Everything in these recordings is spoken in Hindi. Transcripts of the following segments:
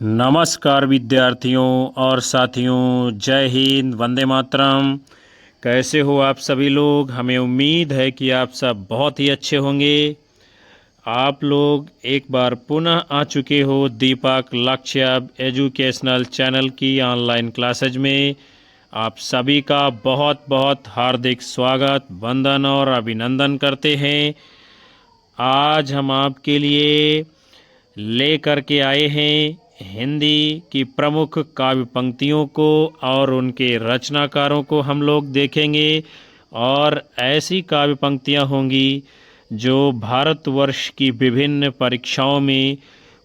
नमस्कार विद्यार्थियों और साथियों, जय हिंद, वंदे मातरम। कैसे हो आप सभी लोग? हमें उम्मीद है कि आप सब बहुत ही अच्छे होंगे। आप लोग एक बार पुनः आ चुके हो दीपक लक्ष्य एजुकेशनल चैनल की ऑनलाइन क्लासेज में। आप सभी का बहुत बहुत हार्दिक स्वागत, वंदन और अभिनंदन करते हैं। आज हम आपके लिए लेकर के आए हैं हिंदी की प्रमुख काव्य पंक्तियों को और उनके रचनाकारों को हम लोग देखेंगे। और ऐसी काव्य पंक्तियां होंगी जो भारतवर्ष की विभिन्न परीक्षाओं में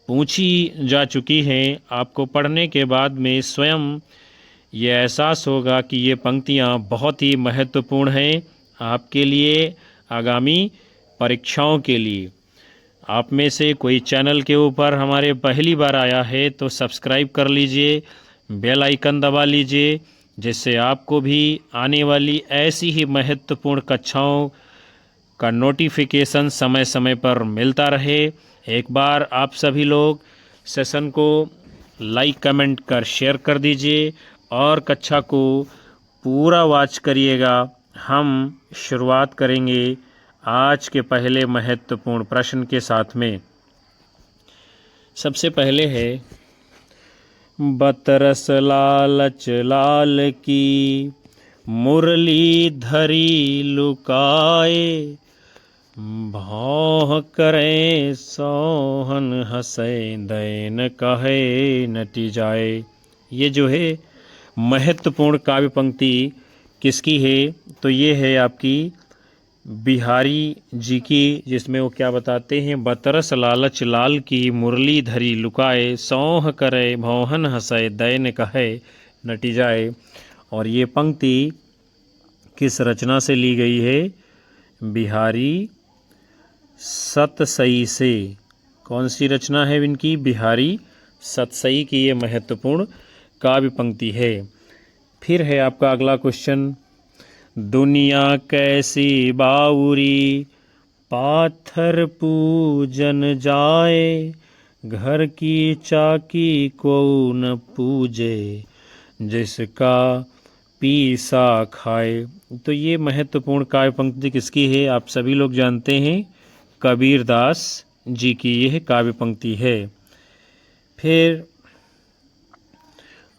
पूछी जा चुकी हैं। आपको पढ़ने के बाद में स्वयं ये एहसास होगा कि ये पंक्तियां बहुत ही महत्वपूर्ण हैं आपके लिए, आगामी परीक्षाओं के लिए। आप में से कोई चैनल के ऊपर हमारे पहली बार आया है तो सब्सक्राइब कर लीजिए, बेल आइकन दबा लीजिए, जिससे आपको भी आने वाली ऐसी ही महत्वपूर्ण कक्षाओं का नोटिफिकेशन समय समय पर मिलता रहे। एक बार आप सभी लोग सेशन को लाइक कमेंट कर शेयर कर दीजिए और कक्षा को पूरा वॉच करिएगा। हम शुरुआत करेंगे आज के पहले महत्वपूर्ण प्रश्न के साथ में। सबसे पहले है, बतरस लालच लाल की मुरली धरी लुकाए, भौह करे सोहन हंसे दैन कहे नटी जाए। ये जो है महत्वपूर्ण काव्य पंक्ति किसकी है? तो ये है आपकी बिहारी जी की, जिसमें वो क्या बताते हैं, बतरस लालच लाल की मुरली धरी लुकाए, सौह करे भौहन हंसे दैन कहे नटी जाए। और ये पंक्ति किस रचना से ली गई है? बिहारी सतसई से। कौन सी रचना है इनकी? बिहारी सतसई की ये महत्वपूर्ण काव्य पंक्ति है। फिर है आपका अगला क्वेश्चन, दुनिया कैसी बाउरी पाथर पूजन जाए, घर की चाकी को न पूजे, जिसका पीसा खाए। तो ये महत्वपूर्ण काव्य पंक्ति किसकी है? आप सभी लोग जानते हैं, कबीरदास जी की यह काव्य पंक्ति है। फिर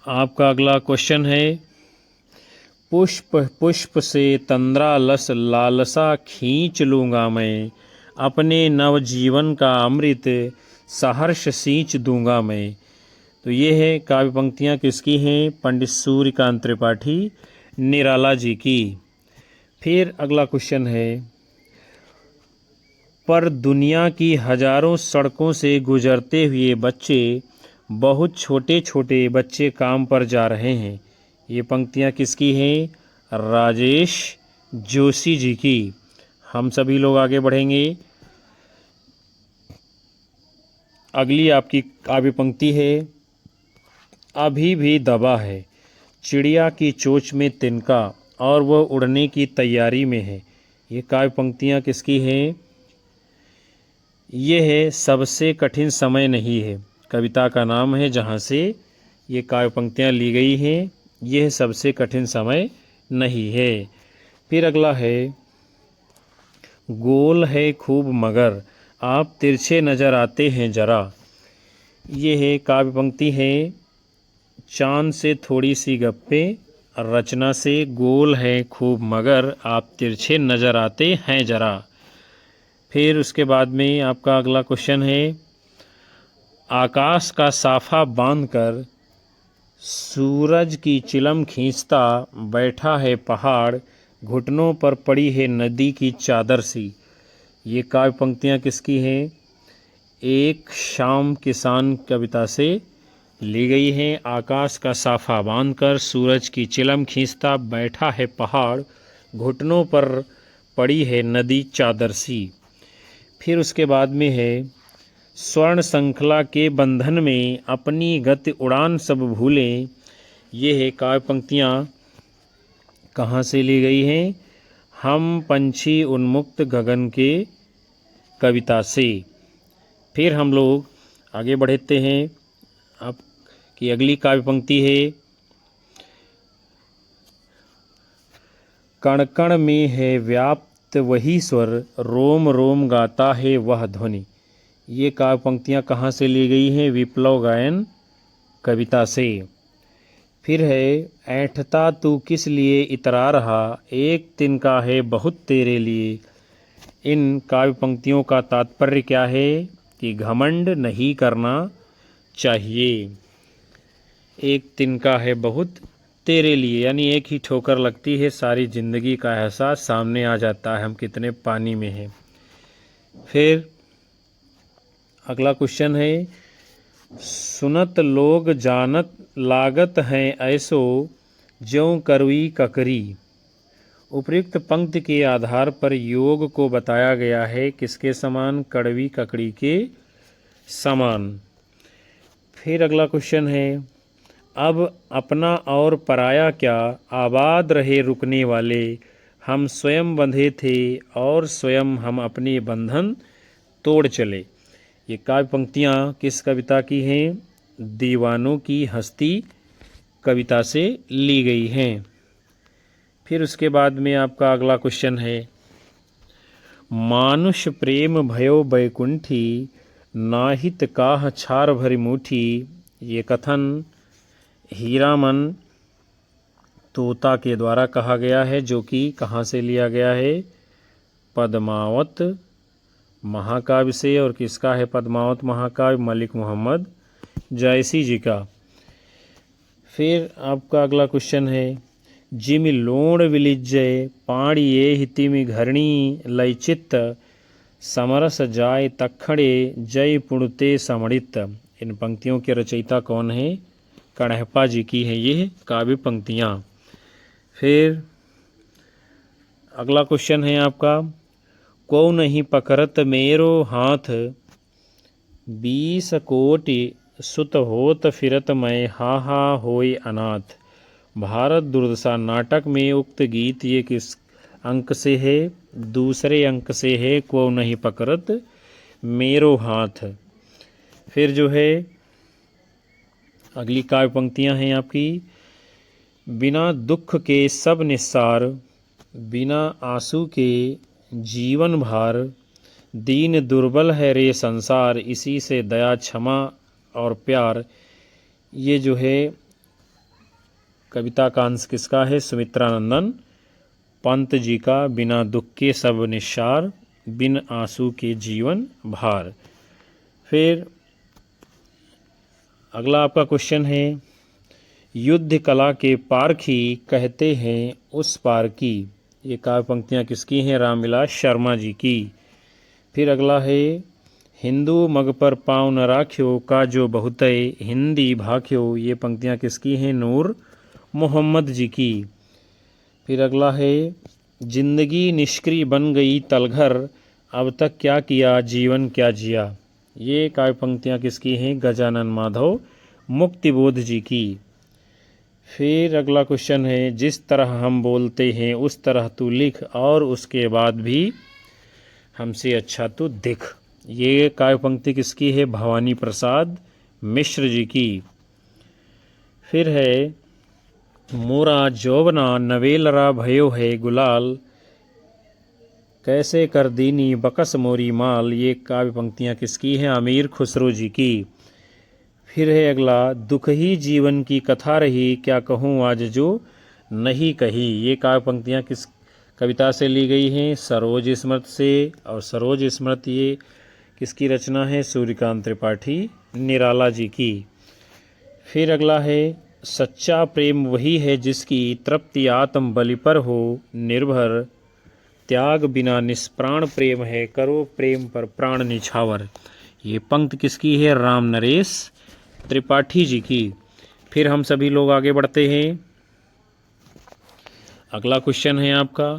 आपका अगला क्वेश्चन है, पुष्प पुष्प से तंद्रा लस लालसा खींच लूँगा मैं, अपने नवजीवन का अमृत सहर्ष सींच दूंगा मैं। तो ये है काव्य पंक्तियाँ किसकी हैं? पंडित सूर्यकांत त्रिपाठी निराला जी की। फिर अगला क्वेश्चन है, पर दुनिया की हजारों सड़कों से गुजरते हुए बच्चे, बहुत छोटे छोटे बच्चे काम पर जा रहे हैं। ये पंक्तियाँ किसकी हैं? राजेश जोशी जी की। हम सभी लोग आगे बढ़ेंगे। अगली आपकी काव्य पंक्ति है, अभी भी दबा है चिड़िया की चोंच में तिनका, और वह उड़ने की तैयारी में है। ये काव्य पंक्तियाँ किसकी हैं? ये है सबसे कठिन समय नहीं है, कविता का नाम है जहाँ से ये काव्य पंक्तियाँ ली गई हैं। यह सबसे कठिन समय नहीं है। फिर अगला है, गोल है खूब मगर आप तिरछे नज़र आते हैं जरा। ये है काव्य पंक्ति है, चांद से थोड़ी सी गप्पे रचना से, गोल है खूब मगर आप तिरछे नज़र आते हैं जरा। फिर उसके बाद में आपका अगला क्वेश्चन है, आकाश का साफा बांधकर सूरज की चिलम खींचता बैठा है पहाड़, घुटनों पर पड़ी है नदी की चादर सी। ये काव्य पंक्तियाँ किसकी हैं? एक शाम किसान कविता से ली गई हैं। आकाश का साफा बांधकर सूरज की चिलम खींचता बैठा है पहाड़, घुटनों पर पड़ी है नदी चादर सी। फिर उसके बाद में है, स्वर्ण श्रृंखला के बंधन में अपनी गति उड़ान सब भूलें। ये है काव्य पंक्तियाँ कहाँ से ली गई हैं? हम पंछी उन्मुक्त गगन के कविता से। फिर हम लोग आगे बढ़ते हैं अब की अगली काव्य पंक्ति है, कण कण में है व्याप्त वही स्वर, रोम रोम गाता है वह ध्वनि। ये काव्य पंक्तियाँ कहाँ से ली गई हैं? विप्लव गायन कविता से। फिर है, ऐंठता तू किस लिए इतरा रहा, एक तिनका है बहुत तेरे लिए। इन काव्य पंक्तियों का तात्पर्य क्या है कि घमंड नहीं करना चाहिए। एक तिनका है बहुत तेरे लिए, यानी एक ही ठोकर लगती है, सारी जिंदगी का एहसास सामने आ जाता है हम कितने पानी में हैं। फिर अगला क्वेश्चन है, सुनत लोग जानत लागत हैं ऐसो, ज्यों करवी ककरी। उपयुक्त पंक्ति के आधार पर योग को बताया गया है किसके समान? कड़वी ककड़ी के समान। फिर अगला क्वेश्चन है, अब अपना और पराया क्या, आबाद रहे रुकने वाले, हम स्वयं बंधे थे और स्वयं हम अपने बंधन तोड़ चले। ये काव्य पंक्तियाँ किस कविता की हैं? दीवानों की हस्ती कविता से ली गई हैं। फिर उसके बाद में आपका अगला क्वेश्चन है, मानुष प्रेम भयो बैकुंठी, नाहित काह छार भरी मुठी। ये कथन हीरामन तोता के द्वारा कहा गया है, जो कि कहाँ से लिया गया है? पद्मावत महाकाव्य से। और किसका है पद्मावत महाकाव्य? मलिक मोहम्मद जायसी जी का। फिर आपका अगला क्वेश्चन है, जिमि लोण विलिज्जय, पाणिये हितिमि घरणी लयचित्त, समरस जाय तखड़े जय पुणते समणित। इन पंक्तियों के रचयिता कौन है? कणहप्पा जी की है ये काव्य पंक्तियाँ। फिर अगला क्वेश्चन है आपका, को नहीं पकड़त मेरो हाथ, 20 कोटि सुत होत फिरत मैं, हा हा होय अनाथ। भारत दुर्दशा नाटक में उक्त गीत ये किस अंक से है? दूसरे अंक से है, को नहीं पकड़त मेरो हाथ। फिर जो है अगली काव्य पंक्तियां हैं आपकी, बिना दुख के सब निस्सार, बिना आंसू के जीवन भार, दीन दुर्बल है रे संसार, इसी से दया क्षमा और प्यार। ये जो है कविता का अंश किसका है? सुमित्रानंदन पंत जी का, बिना दुख के सब निस्सार, बिन आंसू के जीवन भार। फिर अगला आपका क्वेश्चन है, युद्ध कला के पारखी कहते हैं उस पार की। ये काव्य पंक्तियाँ किसकी हैं? रामविलास शर्मा जी की। फिर अगला है, हिंदू मग पर पाँव न राख्यो, का जो बहुतय हिंदी भाख्यो। ये पंक्तियाँ किसकी हैं? नूर मोहम्मद जी की। फिर अगला है, जिंदगी निष्क्रिय बन गई तलघर, अब तक क्या किया जीवन क्या जिया। ये काव्य पंक्तियाँ किसकी हैं? गजानन माधव मुक्तिबोध जी की। फिर अगला क्वेश्चन है, जिस तरह हम बोलते हैं उस तरह तू लिख, और उसके बाद भी हमसे अच्छा तू दिख। ये काव्य पंक्ति किसकी है? भवानी प्रसाद मिश्र जी की। फिर है, मोरा जौवना नवेलरा भयो है गुलाल, कैसे कर दीनी बकस मोरी माल। ये काव्य पंक्तियाँ किसकी हैं? अमीर खुसरो जी की। फिर है अगला, दुख ही जीवन की कथा रही, क्या कहूँ आज जो नहीं कही। ये काव्य पंक्तियाँ किस कविता से ली गई हैं? सरोज स्मृत से। और सरोज स्मृत ये किसकी रचना है? सूर्यकांत त्रिपाठी निराला जी की। फिर अगला है, सच्चा प्रेम वही है जिसकी तृप्ति आत्म बलि पर हो निर्भर, त्याग बिना निष्प्राण प्रेम है, करो प्रेम पर प्राण निछावर। ये पंक्ति किसकी है? राम नरेश त्रिपाठी जी की। फिर हम सभी लोग आगे बढ़ते हैं। अगला क्वेश्चन है आपका,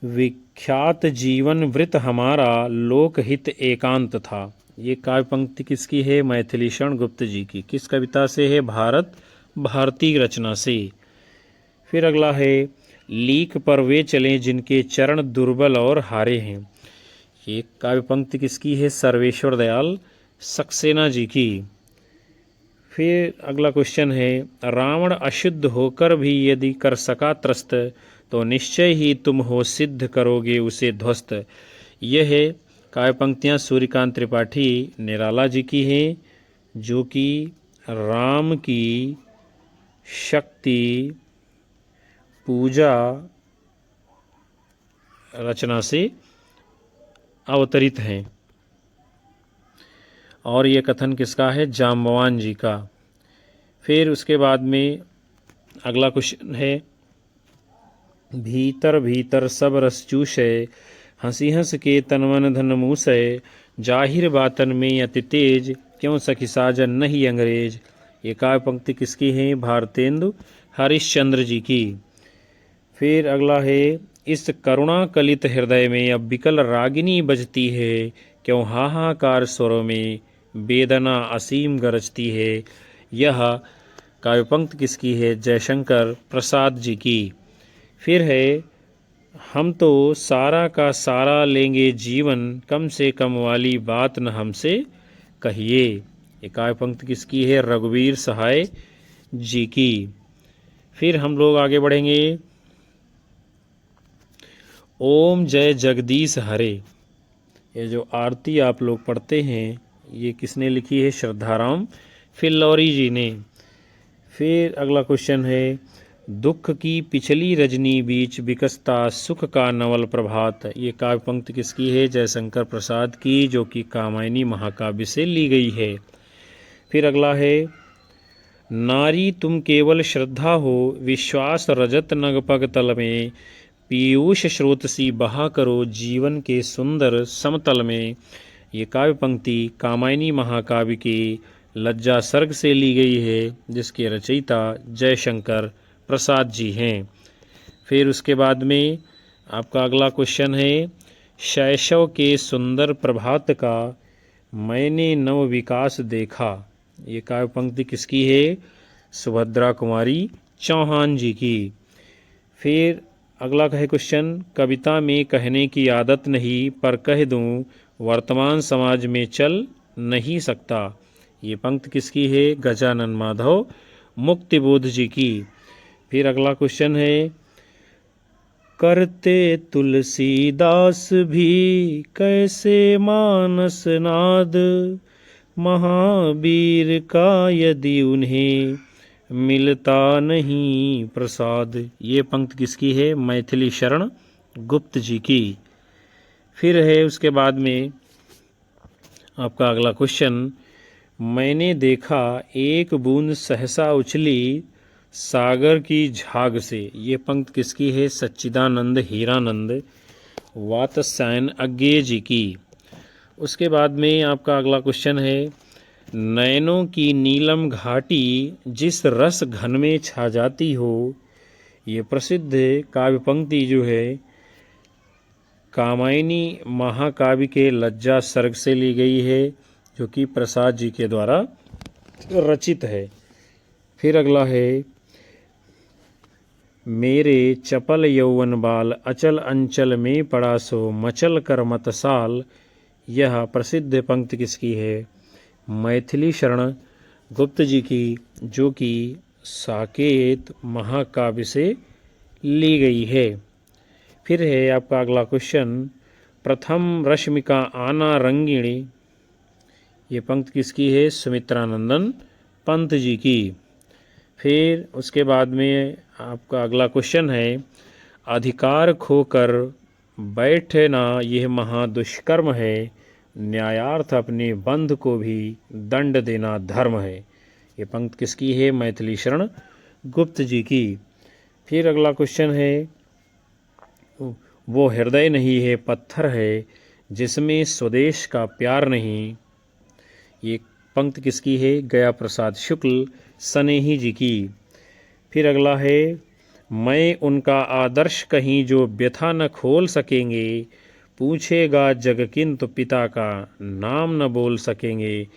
विख्यात जीवन वृत हमारा, लोकहित एकांत था। ये काव्य पंक्ति किसकी है? मैथिलीशरण गुप्त जी की। किस कविता से है? भारत भारती रचना से। फिर अगला है, लीक पर वे चले जिनके चरण दुर्बल और हारे हैं। ये काव्य पंक्ति किसकी है? सर्वेश्वर दयाल सक्सेना जी की। फिर अगला क्वेश्चन है, रावण अशुद्ध होकर भी यदि कर सका त्रस्त, तो निश्चय ही तुम हो सिद्ध करोगे उसे ध्वस्त। यह है काव्य पंक्तियाँ सूर्यकांत त्रिपाठी निराला जी की हैं, जो कि राम की शक्ति पूजा रचना से अवतरित हैं। और ये कथन किसका है? जाम्बवान जी का। फिर उसके बाद में अगला क्वेश्चन है, भीतर भीतर सब रस चूसै, हंसी हंस के तनवन धन मूसै, जाहिर बातन में अति तेज, क्यों सखी साजन नहीं अंग्रेज। ये काव्य पंक्ति किसकी है? भारतेंदु हरिश्चंद्र जी की। फिर अगला है, इस करुणा कलित हृदय में अब विकल रागिनी बजती है, क्यों हाहाकार स्वरों में वेदना असीम गरजती है। यह काव्य पंक्ति किसकी है? जयशंकर प्रसाद जी की। फिर है, हम तो सारा का सारा लेंगे जीवन, कम से कम वाली बात न हमसे कहिए। ये काव्य पंक्ति किसकी है? रघुवीर सहाय जी की। फिर हम लोग आगे बढ़ेंगे, ओम जय जगदीश हरे। ये जो आरती आप लोग पढ़ते हैं, ये किसने लिखी है? श्रद्धाराम फिल्लौरी जी ने। फिर अगला क्वेश्चन है, दुख की पिछली रजनी बीच विकसता सुख का नवल प्रभात। ये काव्य पंक्ति किसकी है? जयशंकर प्रसाद की, जो कि कामायनी महाकाव्य से ली गई है। फिर अगला है, नारी तुम केवल श्रद्धा हो, विश्वास रजत नगपग तल में, पीयूष स्रोत सी बहा करो जीवन के सुंदर समतल में। ये काव्य पंक्ति कामायनी महाकाव्य की लज्जा सर्ग से ली गई है, जिसके रचयिता जयशंकर प्रसाद जी हैं। फिर उसके बाद में आपका अगला क्वेश्चन है, शैशव के सुंदर प्रभात का मैंने नव विकास देखा। ये काव्य पंक्ति किसकी है? सुभद्रा कुमारी चौहान जी की। फिर अगला है क्वेश्चन, कविता में कहने की आदत नहीं, पर कह दूं वर्तमान समाज में चल नहीं सकता। ये पंक्ति किसकी है? गजानन माधव मुक्तिबोध जी की। फिर अगला क्वेश्चन है, करते तुलसीदास भी कैसे मानस नाद, महावीर का यदि उन्हें मिलता नहीं प्रसाद। ये पंक्ति किसकी है? मैथिली शरण गुप्त जी की। फिर है उसके बाद में आपका अगला क्वेश्चन, मैंने देखा एक बूंद सहसा उछली सागर की झाग से। ये पंक्ति किसकी है? सच्चिदानंद हीरानंद वात्स्यायन अज्ञेय जी की। उसके बाद में आपका अगला क्वेश्चन है, नयनों की नीलम घाटी जिस रस घन में छा जाती हो। ये प्रसिद्ध काव्य पंक्ति जो है कामायनी महाकाव्य के लज्जा सर्ग से ली गई है, जो कि प्रसाद जी के द्वारा रचित है। फिर अगला है, मेरे चपल यौवन बाल अचल अंचल में पड़ा सो मचल कर मतसाल। यह प्रसिद्ध पंक्ति किसकी है? मैथिली शरण गुप्त जी की, जो कि साकेत महाकाव्य से ली गई है। फिर है आपका अगला क्वेश्चन, प्रथम रश्मिका आना रंगिणी। ये पंक्ति किसकी है? सुमित्रानंदन पंत जी की। फिर उसके बाद में आपका अगला क्वेश्चन है, अधिकार खोकर बैठना यह महादुष्कर्म है, न्यायार्थ अपने बंध को भी दंड देना धर्म है। ये पंक्ति किसकी है? मैथिली शरण गुप्त जी की। फिर अगला क्वेश्चन है, वो हृदय नहीं है पत्थर है, जिसमें स्वदेश का प्यार नहीं। ये पंक्ति किसकी है? गया प्रसाद शुक्ल सनेही जी की। फिर अगला है, मैं उनका आदर्श कहीं जो व्यथा न खोल सकेंगे, पूछेगा जग किंतु पिता का नाम न बोल सकेंगे।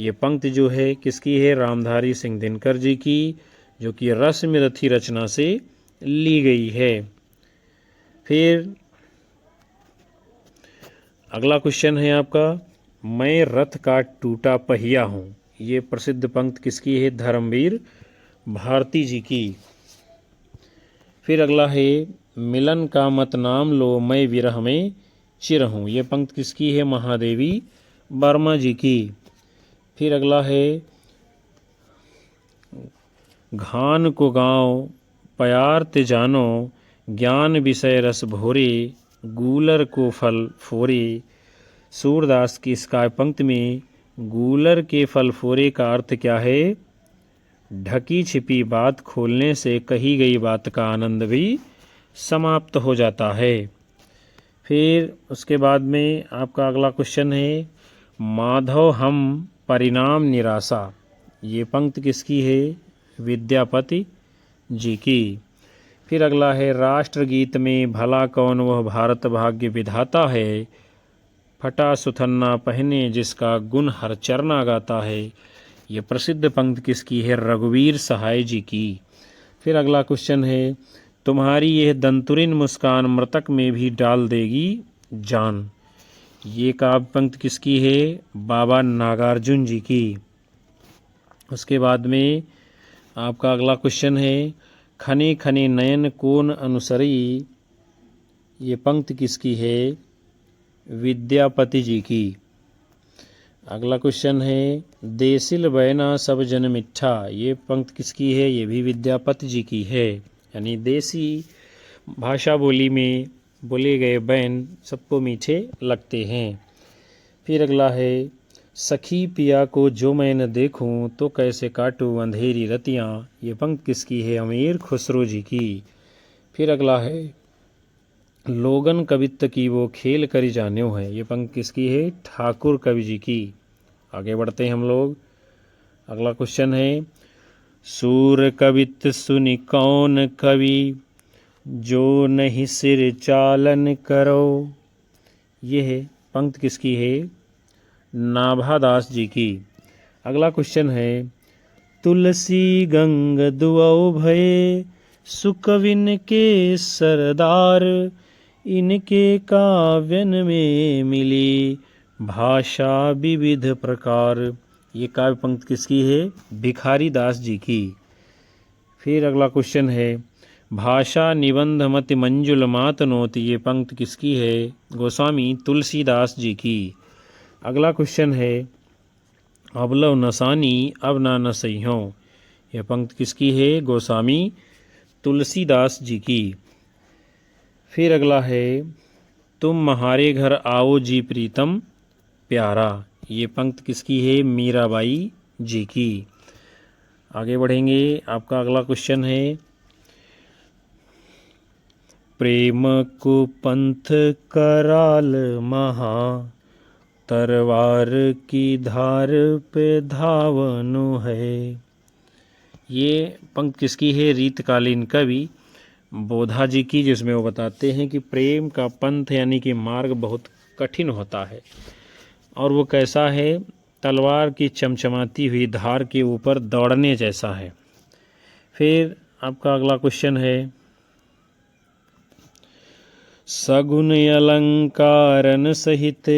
ये पंक्ति जो है किसकी है? रामधारी सिंह दिनकर जी की, जो कि रसमरथी रचना से ली गई है। फिर अगला क्वेश्चन है आपका, मैं रथ का टूटा पहिया हूँ। ये प्रसिद्ध पंक्ति किसकी है? धर्मवीर भारती जी की। फिर अगला है, मिलन का मत नाम लो मैं विरह में चिर हूँ। ये पंक्ति किसकी है? महादेवी वर्मा जी की। फिर अगला है, घान को गाँव प्यार ते जानो, ज्ञान विषय रस भोरे, गूलर को फल फोरे। सूरदास की इस काव्य पंक्ति में गूलर के फल फोरे का अर्थ क्या है? ढकी छिपी बात खोलने से कही गई बात का आनंद भी समाप्त हो जाता है। फिर उसके बाद में आपका अगला क्वेश्चन है, माधव हम परिणाम निराशा। ये पंक्ति किसकी है? विद्यापति जी की। फिर अगला है, राष्ट्रगीत में भला कौन वह भारत भाग्य विधाता है, फटा सुथन्ना पहने जिसका गुण हर चरना गाता है। ये प्रसिद्ध पंक्ति किसकी है? रघुवीर सहाय जी की। फिर अगला क्वेश्चन है, तुम्हारी यह दंतुरिन मुस्कान मृतक में भी डाल देगी जान। ये काव्य पंक्ति किसकी है? बाबा नागार्जुन जी की। उसके बाद में आपका अगला क्वेश्चन है, खने खने नयन कौन अनुसरी। ये पंक्ति किसकी है? विद्यापति जी की। अगला क्वेश्चन है, देसिल बैना सब जन मिठा। ये पंक्ति किसकी है? ये भी विद्यापति जी की है। यानी देसी भाषा बोली में बोले गए बैन सबको मीठे लगते हैं। फिर अगला है, सखी पिया को जो मैं न देखूं तो कैसे काटूं अंधेरी रतियां। ये पंक्ति किसकी है? अमीर खुसरो जी की। फिर अगला है, लोगन कवित्व की वो खेल करी जान्यो है। ये पंक्ति किसकी है? ठाकुर कवि जी की। आगे बढ़ते हैं हम लोग। अगला क्वेश्चन है, सूर कवित्व सुनि कौन कवि, जो नहीं सिर चालन करो। यह पंक्ति किसकी है? नाभादास जी की। अगला क्वेश्चन है, तुलसी गंग दुआओ भये, सुकविन के सरदार, इनके काव्यन में मिली भाषा विविध प्रकार। ये काव्य पंक्ति किसकी है? भिखारी दास जी की। फिर अगला क्वेश्चन है, भाषा निबंध मति मंजुल मातनोति। ये पंक्ति किसकी है? गोस्वामी तुलसीदास जी की। अगला क्वेश्चन है, अबलव नसानी अब ना नसइहों। यह पंक्ति किसकी है? गोस्वामी तुलसीदास जी की। फिर अगला है, तुम म्हारे घर आओ जी प्रीतम प्यारा। ये पंक्ति किसकी है? मीराबाई जी की। आगे बढ़ेंगे। आपका अगला क्वेश्चन है, प्रेम को पंथ कराल महा, तरवार की धार पे धावनु है। ये पंक्ति किसकी है? रीतकालीन कवि बोधा जी की, जिसमें वो बताते हैं कि प्रेम का पंथ यानी कि मार्ग बहुत कठिन होता है और वो कैसा है? तलवार की चमचमाती हुई धार के ऊपर दौड़ने जैसा है। फिर आपका अगला क्वेश्चन है, सगुन अलंकारन सहित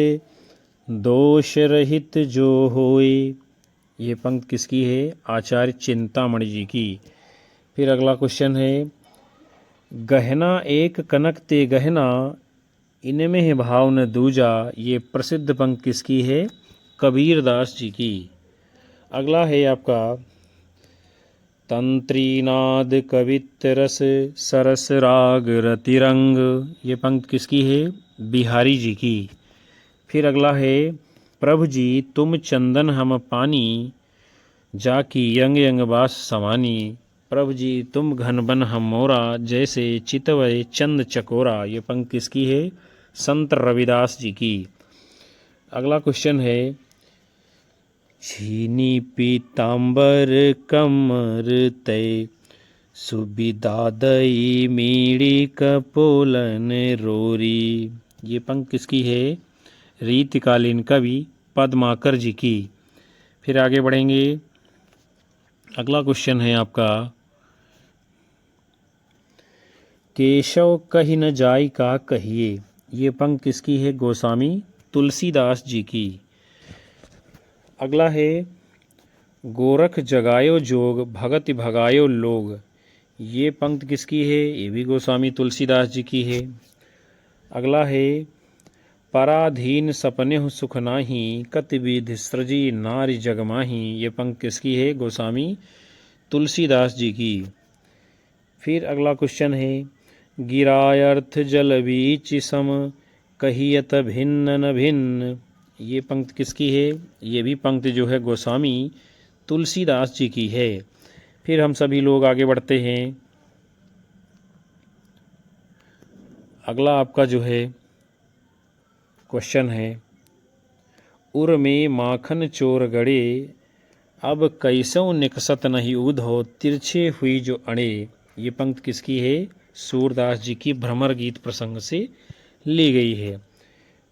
दोष रहित जो होए। ये पंक्ति किसकी है? आचार्य चिंतामणि जी की। फिर अगला क्वेश्चन है, गहना एक कनक ते गहना, इनमें है भाव न दूजा। ये प्रसिद्ध पंक्ति किसकी है? कबीरदास जी की। अगला है आपका, तंत्रीनाद कवित रस सरस राग रतिरंग। ये पंक्ति किसकी है? बिहारी जी की। फिर अगला है, प्रभु जी तुम चंदन हम पानी, जाकी यंग यंग बास समानी। प्रभु जी तुम घन बन हम मोरा, जैसे चितवय चंद चकोरा। ये पंक्ति किसकी है? संत रविदास जी की। अगला क्वेश्चन है, छीनी पीताम्बर कमर तय, सुबिदादई मीड़ी कपोलन रोरी। ये पंक्ति किसकी है? रीतिकालीन कवि पद्माकर जी की। फिर आगे बढ़ेंगे। अगला क्वेश्चन है आपका, केशव कही न जाय का कहिए। ये पंक्ति किसकी है? गोस्वामी तुलसीदास जी की। अगला है गोरख जगायो जोग भगति भगायो लोग। ये पंक्ति किसकी है? ये भी गोस्वामी तुलसीदास जी की है। अगला है पराधीन सपने सुख नाही कति विधि सृजी नारी जगमाही। ये पंक्ति किसकी है? गोस्वामी तुलसीदास जी की। फिर अगला क्वेश्चन है गिराय अर्थ जल बीच सम कहियत भिन्न न भिन्न। ये पंक्ति किसकी है? ये भी पंक्ति जो है गोस्वामी तुलसीदास जी की है। फिर हम सभी लोग आगे बढ़ते हैं। अगला आपका जो है क्वेश्चन है उर में माखन चोर गड़े अब कैसों निकसत नहीं उधो तिरछे हुई जो अड़े। ये पंक्ति किसकी है? सूरदास जी की भ्रमर गीत प्रसंग से ली गई है।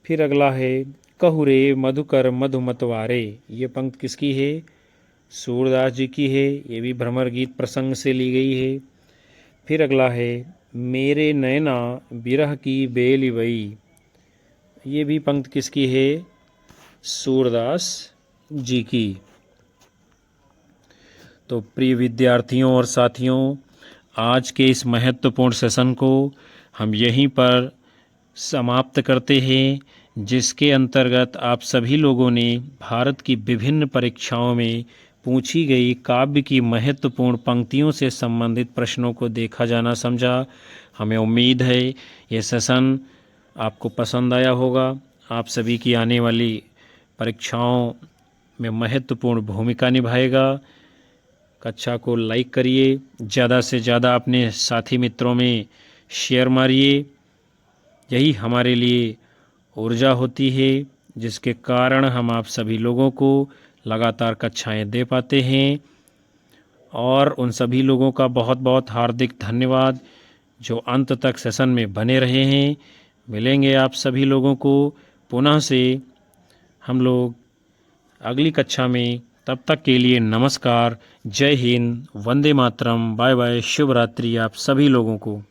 फिर अगला है कहुरे मधुकर मधुमतवारे। ये पंक्ति किसकी है? सूरदास जी की है। ये भी भ्रमर गीत प्रसंग से ली गई है। फिर अगला है मेरे नैना बिरह की बेली वई। ये भी पंक्ति किसकी है? सूरदास जी की। तो प्रिय विद्यार्थियों और साथियों, आज के इस महत्वपूर्ण सेशन को हम यहीं पर समाप्त करते हैं, जिसके अंतर्गत आप सभी लोगों ने भारत की विभिन्न परीक्षाओं में पूछी गई काव्य की महत्वपूर्ण पंक्तियों से संबंधित प्रश्नों को देखा जाना समझा। हमें उम्मीद है ये सेशन आपको पसंद आया होगा। आप सभी की आने वाली परीक्षाओं में महत्वपूर्ण भूमिका निभाएगा। कक्षा को लाइक करिए, ज़्यादा से ज़्यादा अपने साथी मित्रों में शेयर मारिए। यही हमारे लिए ऊर्जा होती है, जिसके कारण हम आप सभी लोगों को लगातार कक्षाएं दे पाते हैं। और उन सभी लोगों का बहुत बहुत हार्दिक धन्यवाद जो अंत तक सेशन में बने रहे हैं। मिलेंगे आप सभी लोगों को पुनः से हम लोग अगली कक्षा में। तब तक के लिए नमस्कार, जय हिंद, वंदे मातरम, बाय बाय, शुभ रात्रि आप सभी लोगों को।